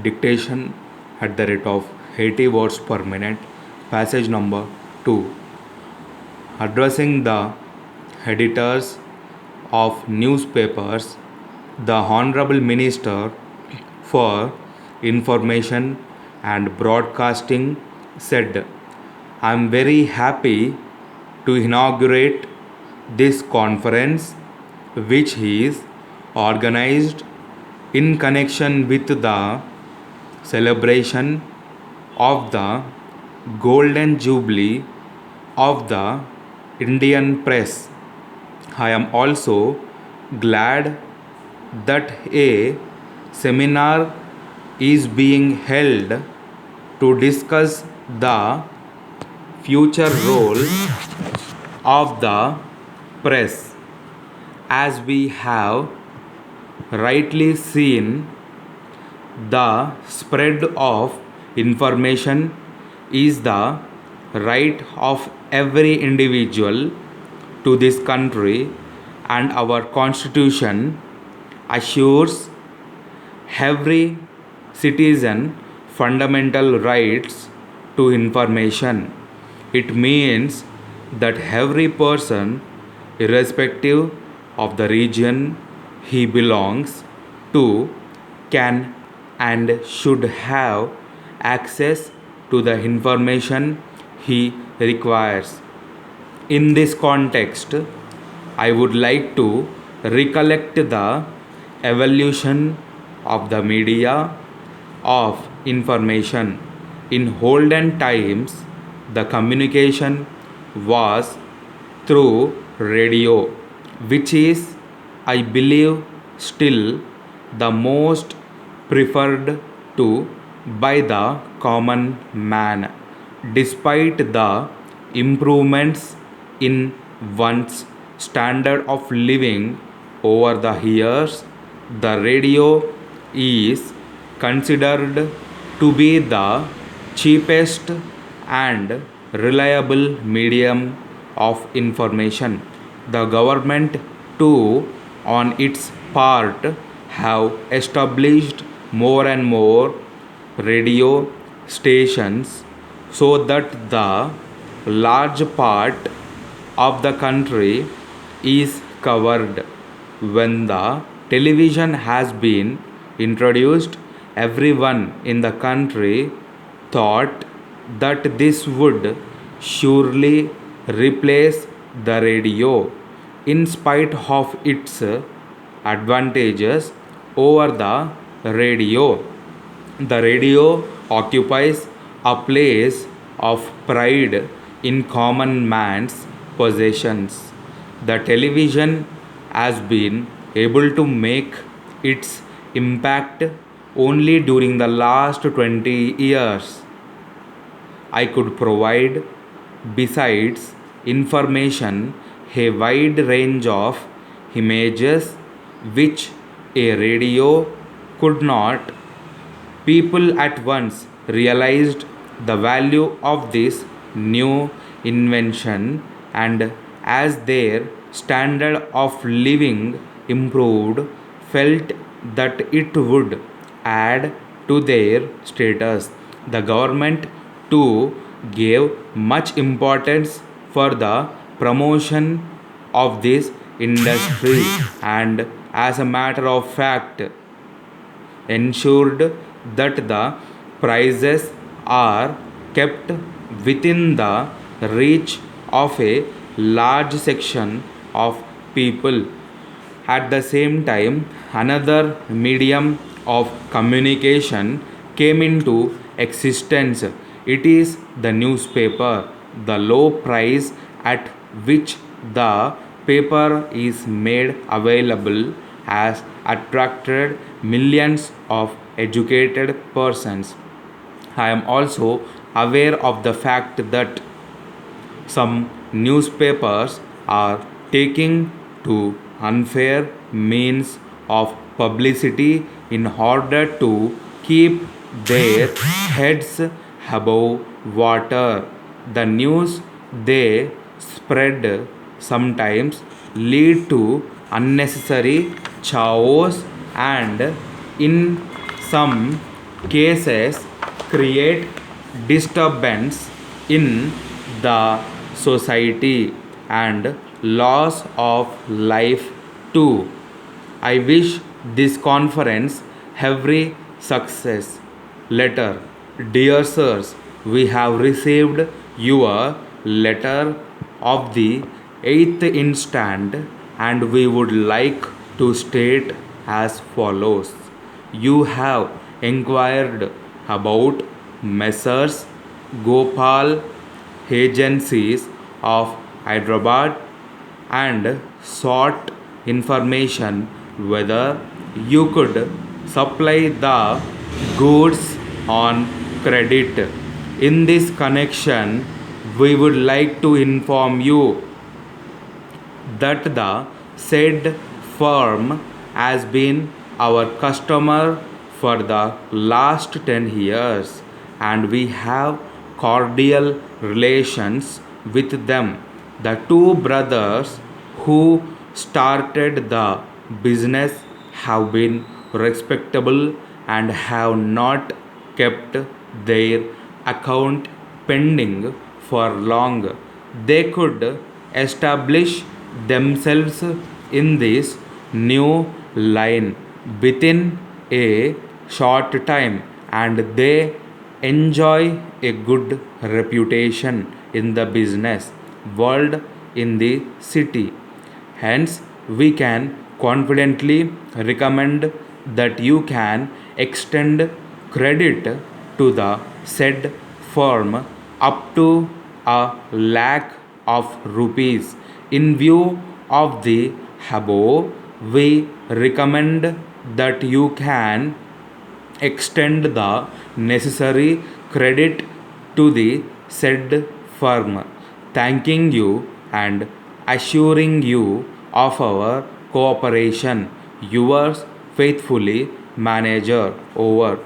dictation at the rate of 80 words per minute. Passage number 2. Addressing the editors of newspapers, the Honorable Minister for Information and Broadcasting said, I am very happy to inaugurate this conference, which is organized in connection with the celebration of the Golden Jubilee of the Indian press. I am also glad that a seminar is being held to discuss the future role of the press. As we have rightly seen, the spread of information is the right of every individual to this country, and our constitution assures every citizen fundamental rights to information. It means that every person, irrespective of the region he belongs to, can and should have access to the information he requires. In this context, I would like to recollect the evolution of the media of information. In olden times, the communication was through radio, which is, I believe, still the most preferred to by the common man. Despite the improvements in one's standard of living over the years, the radio is considered to be the cheapest and reliable medium of information. The government too, on its part, have established more and more radio stations so that the large part of the country is covered. When the television has been introduced, everyone in the country thought that this would surely replace the radio. In spite of its advantages over the radio occupies a place of pride in common man's possessions. The television has been able to make its impact only during the last 20 years. I could provide, besides information, a wide range of images which a radio could not. People at once realized the value of this new invention, and as their standard of living improved, felt that it would add to their status. The government too gave much importance for the promotion of this industry, and as a matter of fact ensured that the prices are kept within the reach of a large section of people. At the same time, another medium of communication came into existence. It is the newspaper. The low price at which the paper is made available has attracted millions of educated persons. I am also aware of the fact that some newspapers are taking to unfair means of publicity in order to keep their heads above water. The news they spread sometimes lead to unnecessary chaos, and in some cases create disturbance in the society and loss of life too. I wish this conference every success. Letter. Dear sirs, we have received your letter of the 8th instant and we would like to state as follows. You have inquired about Messrs. Gopal agencies of Hyderabad and sought information whether you could supply the goods on credit. In this connection, we would like to inform you that the said firm has been our customer for the last 10 years and we have cordial relations with them. The two brothers who started the business have been respectable and have not kept their account pending for long. They could establish themselves in this new line within a short time and they enjoy a good reputation in the business world in the city. Hence, we can confidently recommend that you can extend credit to the said firm up to a lakh of rupees. In view of the above, we recommend that you can extend the necessary credit to the said firm, thanking you and assuring you of our cooperation. Yours faithfully, Manager. Over.